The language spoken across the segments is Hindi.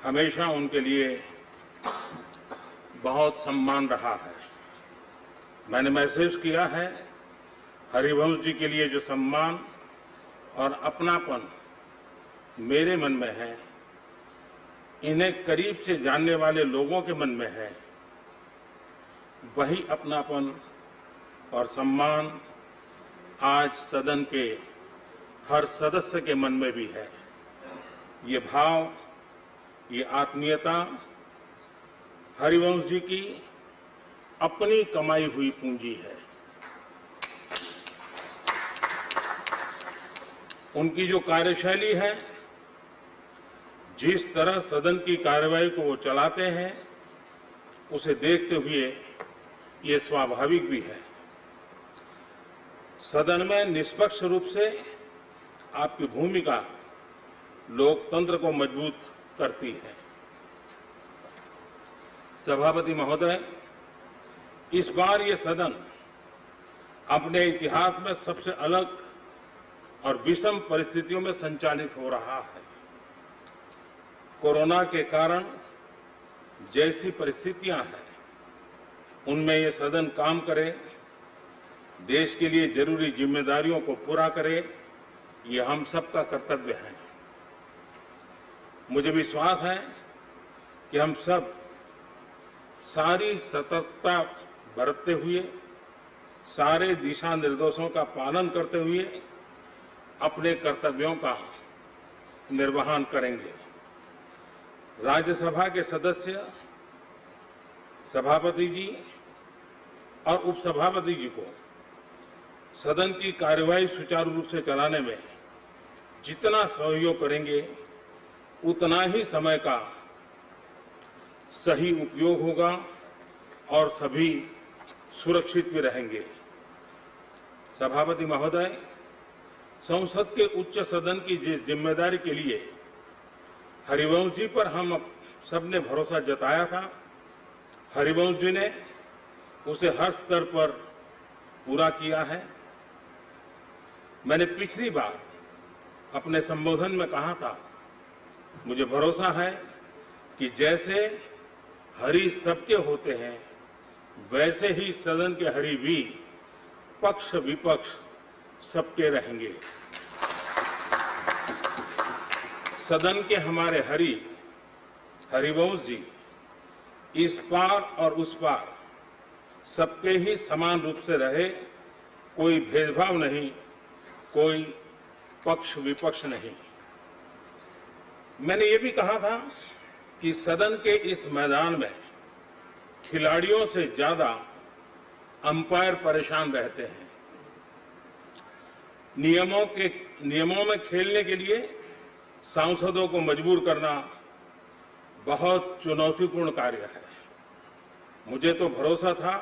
हमेशा उनके लिए बहुत सम्मान रहा है। मैंने महसूस किया है हरिवंश जी के लिए जो सम्मान और अपनापन मेरे मन में है, इन्हें करीब से जानने वाले लोगों के मन में है, वही अपनापन और सम्मान आज सदन के हर सदस्य के मन में भी है। ये भाव, ये आत्मीयता हरिवंश जी की अपनी कमाई हुई पूंजी है। उनकी जो कार्यशैली है, जिस तरह सदन की कार्यवाही को वो चलाते हैं, उसे देखते हुए ये स्वाभाविक भी है। सदन में निष्पक्ष रूप से आपकी भूमिका लोकतंत्र को मजबूत करती है। सभापति महोदय, इस बार ये सदन अपने इतिहास में सबसे अलग और विषम परिस्थितियों में संचालित हो रहा है। कोरोना के कारण जैसी परिस्थितियां हैं, उनमें ये सदन काम करे, देश के लिए जरूरी जिम्मेदारियों को पूरा करे, ये हम सबका कर्तव्य है। मुझे विश्वास है कि हम सब सारी सतर्कता बरतते हुए, सारे दिशा निर्देशों का पालन करते हुए अपने कर्तव्यों का निर्वहन करेंगे। राज्यसभा के सदस्य, सभापति जी और उपसभापति जी को सदन की कार्यवाही सुचारू रूप से चलाने में जितना सहयोग करेंगे, उतना ही समय का सही उपयोग होगा और सभी सुरक्षित भी रहेंगे। सभापति महोदय, संसद के उच्च सदन की जिस जिम्मेदारी के लिए हरिवंश जी पर हम सबने भरोसा जताया था, हरिवंश जी ने उसे हर स्तर पर पूरा किया है। मैंने पिछली बार अपने संबोधन में कहा था, मुझे भरोसा है कि जैसे हरि सबके होते हैं, वैसे ही सदन के हरि भी पक्ष विपक्ष सबके रहेंगे। सदन के हमारे हरिवंश जी इस पार और उस पार सबके ही समान रूप से रहे, कोई भेदभाव नहीं, कोई पक्ष विपक्ष नहीं। मैंने ये भी कहा था कि सदन के इस मैदान में खिलाड़ियों से ज्यादा अंपायर परेशान रहते हैं। नियमों में खेलने के लिए सांसदों को मजबूर करना बहुत चुनौतीपूर्ण कार्य है। मुझे तो भरोसा था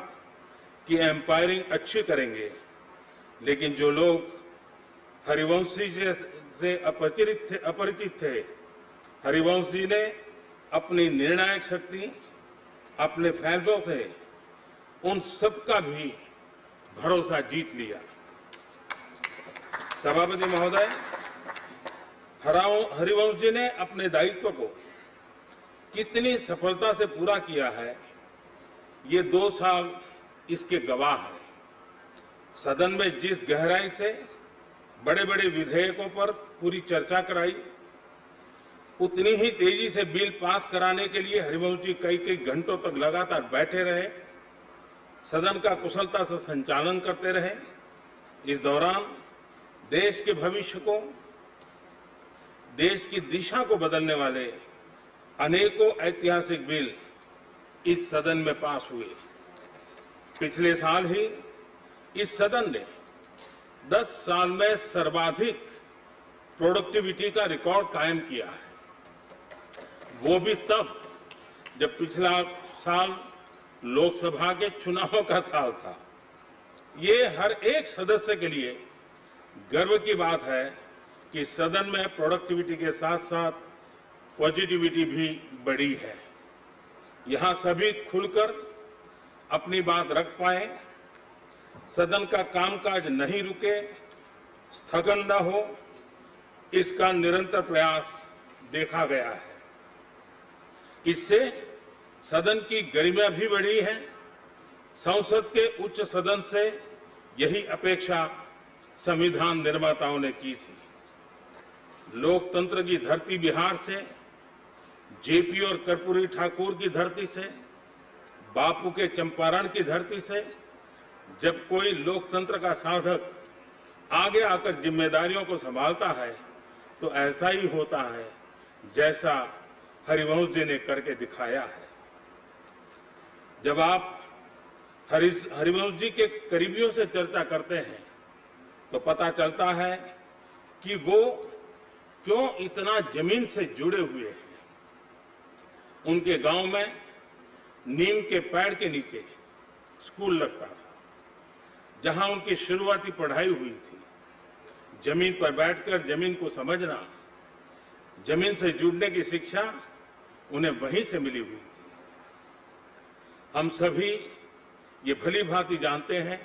कि एम्पायरिंग अच्छी करेंगे, लेकिन जो लोग हरिवंश जी से अपरिचित थे, हरिवंश जी ने अपनी निर्णायक शक्ति, अपने फैसलों से उन सबका भी भरोसा जीत लिया। सभापति महोदय, हरिवंश जी ने अपने दायित्व को कितनी सफलता से पूरा किया है, ये 2 साल इसके गवाह हैं। सदन में जिस गहराई से बड़े बड़े विधेयकों पर पूरी चर्चा कराई, उतनी ही तेजी से बिल पास कराने के लिए हरिवंश जी कई घंटों तक लगातार बैठे रहे, सदन का कुशलता से संचालन करते रहे। इस दौरान देश के भविष्य को, देश की दिशा को बदलने वाले अनेकों ऐतिहासिक बिल इस सदन में पास हुए। पिछले साल ही इस सदन ने 10 साल में सर्वाधिक प्रोडक्टिविटी का रिकॉर्ड कायम किया है। वो भी तब जब पिछला साल लोकसभा के चुनावों का साल था। ये हर एक सदस्य के लिए गर्व की बात है कि सदन में प्रोडक्टिविटी के साथ साथ पॉजिटिविटी भी बढ़ी है। यहां सभी खुलकर अपनी बात रख पाए, सदन का कामकाज नहीं रुके, स्थगन न हो, इसका निरंतर प्रयास देखा गया है। इससे सदन की गरिमा भी बढ़ी है। संसद के उच्च सदन से यही अपेक्षा संविधान निर्माताओं ने की थी। लोकतंत्र की धरती बिहार से, जेपी और कर्पूरी ठाकुर की धरती से, बापू के चंपारण की धरती से जब कोई लोकतंत्र का साधक आगे आकर जिम्मेदारियों को संभालता है तो ऐसा ही होता है जैसा हरिवंश जी ने करके दिखाया है। जब आप हरिवंश जी के करीबियों से चर्चा करते हैं तो पता चलता है कि वो क्यों इतना जमीन से जुड़े हुए हैं। उनके गांव में नीम के पेड़ के नीचे स्कूल लगता था, जहां उनकी शुरुआती पढ़ाई हुई थी। जमीन पर बैठकर जमीन को समझना, जमीन से जुड़ने की शिक्षा उन्हें वहीं से मिली हुई थी। हम सभी ये भली भांति जानते हैं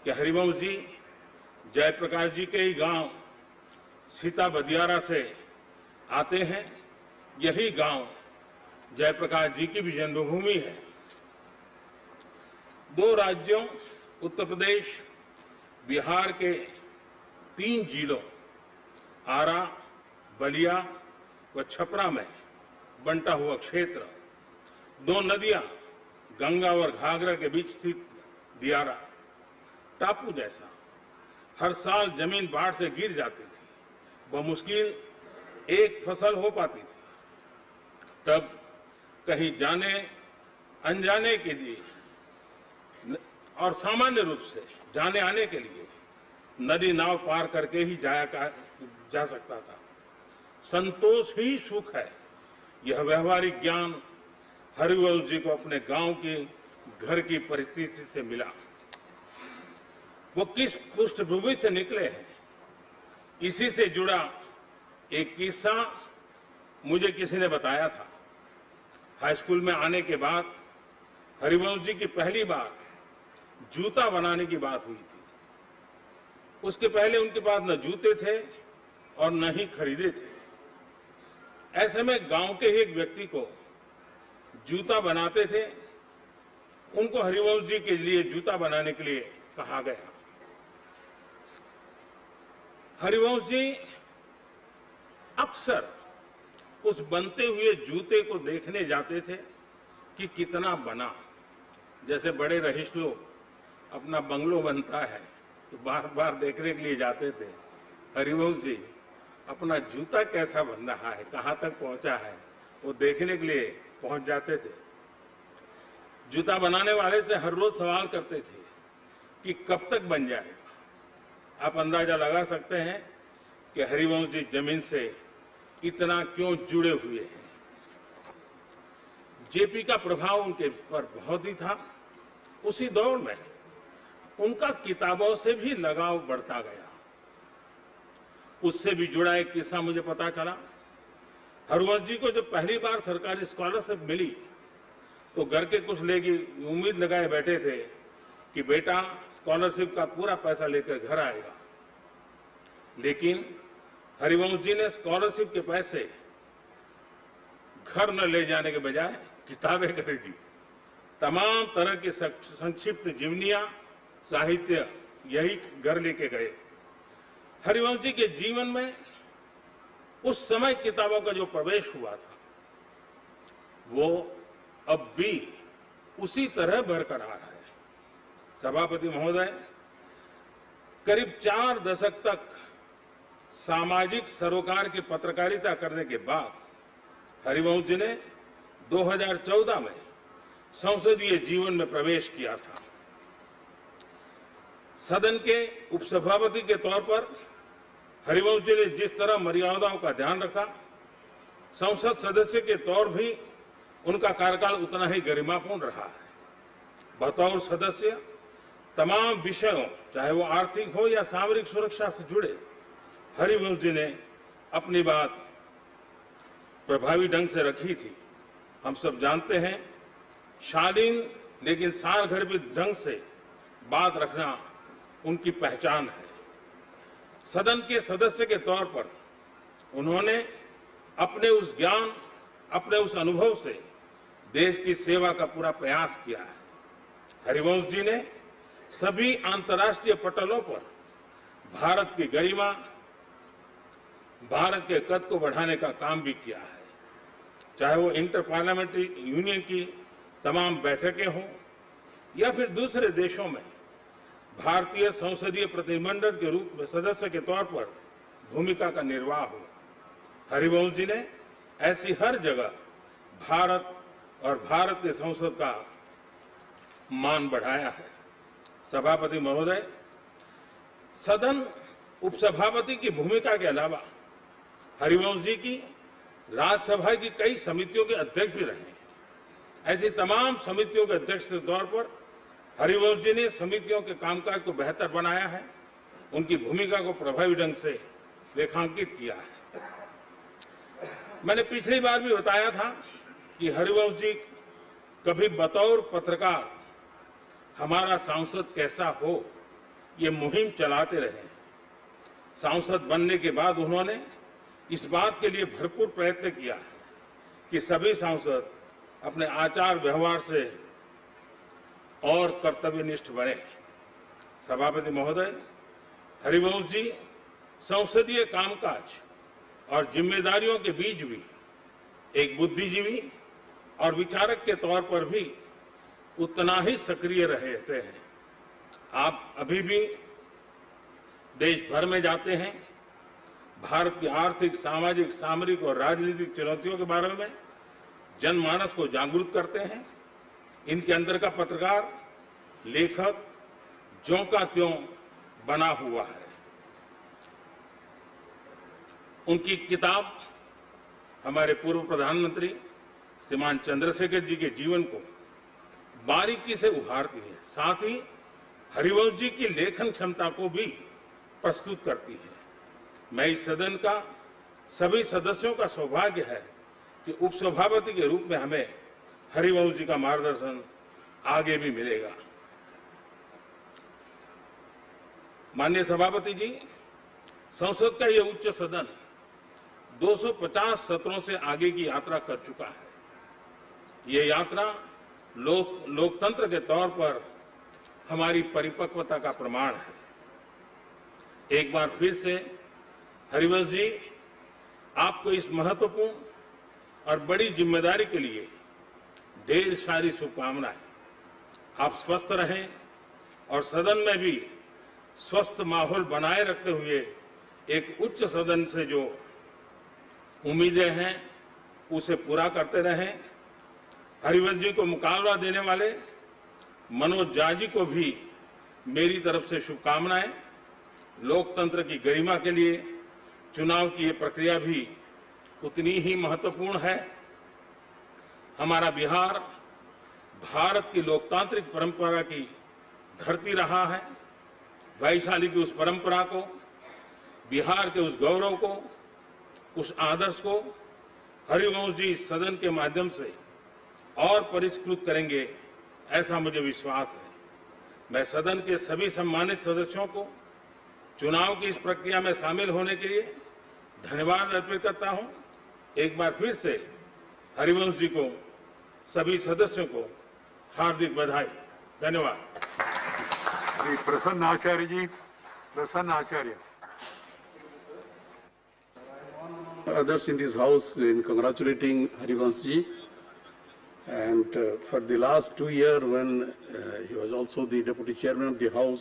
कि हरिवंश जी जयप्रकाश जी के ही गांव सीता बदियारा से आते हैं। यही गांव जयप्रकाश जी की भी जन्मभूमि है। दो राज्यों उत्तर प्रदेश, बिहार के 3 जिलों आरा, बलिया व छपरा में बंटा हुआ क्षेत्र, 2 नदियां गंगा और घाघरा के बीच स्थित दियारा टापू जैसा। हर साल जमीन बाढ़ से गिर जाती थी, बमुश्किल एक फसल हो पाती थी। तब कहीं जाने अनजाने के लिए और सामान्य रूप से जाने आने के लिए नदी नाव पार करके ही जा सकता था। संतोष ही सुख है, यह व्यवहारिक ज्ञान हरिवंश जी को अपने गांव की घर की परिस्थिति से मिला। वो किस पृष्ठभूमि से निकले हैं, इसी से जुड़ा एक किस्सा मुझे किसी ने बताया था। हाई स्कूल में आने के बाद हरिवंश जी की पहली बार जूता बनाने की बात हुई थी। उसके पहले उनके पास न जूते थे और न ही खरीदे थे। ऐसे में गांव के ही एक व्यक्ति को जूता बनाते थे। उनको हरिवंश जी के लिए जूता बनाने के लिए कहा गया। हरिवंश जी अक्सर उस बनते हुए जूते को देखने जाते थे कि कितना बना। जैसे बड़े रईस लोग अपना बंगलो बनता है तो बार बार देखने के लिए जाते थे। हरिवंश जी अपना जूता कैसा बन रहा है, कहां तक पहुंचा है, वो देखने के लिए पहुंच जाते थे। जूता बनाने वाले से हर रोज सवाल करते थे कि कब तक बन जाएगा। आप अंदाजा लगा सकते हैं कि हरिवंश जी जमीन से इतना क्यों जुड़े हुए हैं। जेपी का प्रभाव उनके पर बहुत ही था। उसी दौर में उनका किताबों से भी लगाव बढ़ता गया। उससे भी जुड़ा एक किस्सा मुझे पता चला। हरिवंश जी को जब पहली बार सरकारी स्कॉलरशिप मिली तो घर के कुछ लोग उम्मीद लगाए बैठे थे कि बेटा स्कॉलरशिप का पूरा पैसा लेकर घर आएगा। लेकिन हरिवंश जी ने स्कॉलरशिप के पैसे घर न ले जाने के बजाय किताबें खरीदी। तमाम तरह की संक्षिप्त जीवनियां, साहित्य यही घर लेके गए। हरिवंश जी के जीवन में उस समय किताबों का जो प्रवेश हुआ था वो अब भी उसी तरह बरकरार है। सभापति महोदय, करीब 4 दशक तक सामाजिक सरोकार की पत्रकारिता करने के बाद हरिवंश जी ने 2014 में संसदीय जीवन में प्रवेश किया था। सदन के उपसभापति के तौर पर हरिवंश जी ने जिस तरह मर्यादाओं का ध्यान रखा, संसद सदस्य के तौर भी उनका कार्यकाल उतना ही गरिमापूर्ण रहा है। बतौर सदस्य तमाम विषयों, चाहे वो आर्थिक हो या सामरिक सुरक्षा से जुड़े, हरिवंश जी ने अपनी बात प्रभावी ढंग से रखी थी। हम सब जानते हैं, शालीन लेकिन सारगर्भित ढंग से बात रखना उनकी पहचान है। सदन के सदस्य के तौर पर उन्होंने अपने उस ज्ञान अपने उस अनुभव से देश की सेवा का पूरा प्रयास किया है। हरिवंश जी ने सभी अंतर्राष्ट्रीय पटलों पर भारत की गरिमा, भारत के कद को बढ़ाने का काम भी किया है। चाहे वो इंटर पार्लियामेंट्री यूनियन की तमाम बैठकें हों या फिर दूसरे देशों में भारतीय संसदीय प्रतिनिधिमंडल के रूप में सदस्य के तौर पर भूमिका का निर्वाह हो, हरिवंश जी ने ऐसी हर जगह भारत और भारत के संसद का मान बढ़ाया है। सभापति महोदय, सदन उपसभापति की भूमिका के अलावा हरिवंश जी की राज्यसभा की कई समितियों के अध्यक्ष भी रहे। ऐसी तमाम समितियों के अध्यक्ष के तौर पर हरिवंश जी ने समितियों के कामकाज को बेहतर बनाया है, उनकी भूमिका को प्रभावी ढंग से रेखांकित किया है। मैंने पिछली बार भी बताया था कि हरिवंश जी कभी बतौर पत्रकार हमारा सांसद कैसा हो, ये मुहिम चलाते रहे। सांसद बनने के बाद उन्होंने इस बात के लिए भरपूर प्रयत्न किया कि सभी सांसद अपने आचार व्यवहार से और कर्तव्यनिष्ठ बने। सभापति महोदय, हरिवंश जी संसदीय कामकाज और जिम्मेदारियों के बीच भी एक बुद्धिजीवी और विचारक के तौर पर भी उतना ही सक्रिय रहते हैं। आप अभी भी देश भर में जाते हैं, भारत की आर्थिक, सामाजिक, सामरिक और राजनीतिक चुनौतियों के बारे में जनमानस को जागरूक करते हैं। इनके अंदर का पत्रकार, लेखक ज्यों का त्यों बना हुआ है। उनकी किताब हमारे पूर्व प्रधानमंत्री श्रीमान चंद्रशेखर जी के जीवन को बारीकी से उभारती है, साथ ही हरिवंश जी की लेखन क्षमता को भी प्रस्तुत करती है। मैं इस सदन का सभी सदस्यों का सौभाग्य है कि उपसभापति के रूप में हमें हरिवंश जी का मार्गदर्शन आगे भी मिलेगा। माननीय सभापति जी, संसद का यह उच्च सदन 250 सत्रों से आगे की यात्रा कर चुका है। ये यात्रा लोकतंत्र के तौर पर हमारी परिपक्वता का प्रमाण है। एक बार फिर से हरिवंश जी, आपको इस महत्वपूर्ण और बड़ी जिम्मेदारी के लिए ढेर सारी शुभकामनाएं। आप स्वस्थ रहें और सदन में भी स्वस्थ माहौल बनाए रखते हुए एक उच्च सदन से जो उम्मीदें हैं उसे पूरा करते रहें। हरिवंश जी को मुकाबला देने वाले मनोज झा जी को भी मेरी तरफ से शुभकामनाएं। लोकतंत्र की गरिमा के लिए चुनाव की ये प्रक्रिया भी उतनी ही महत्वपूर्ण है। हमारा बिहार भारत की लोकतांत्रिक परंपरा की धरती रहा है। वैशाली की उस परंपरा को, बिहार के उस गौरव को, उस आदर्श को हरिवंश जी इस सदन के माध्यम से और परिष्कृत करेंगे, ऐसा मुझे विश्वास है। मैं सदन के सभी सम्मानित सदस्यों को चुनाव की इस प्रक्रिया में शामिल होने के लिए धन्यवाद अर्पित करता हूं। एक बार फिर से हरिवंश जी को, सभी सदस्यों को हार्दिक बधाई। धन्यवाद। श्री प्रसन्न आचार्य जी। प्रसन्न आचार्य। Others in this house in congratulating Harivansh ji, and for the last 2 years when he was also the deputy chairman of the house,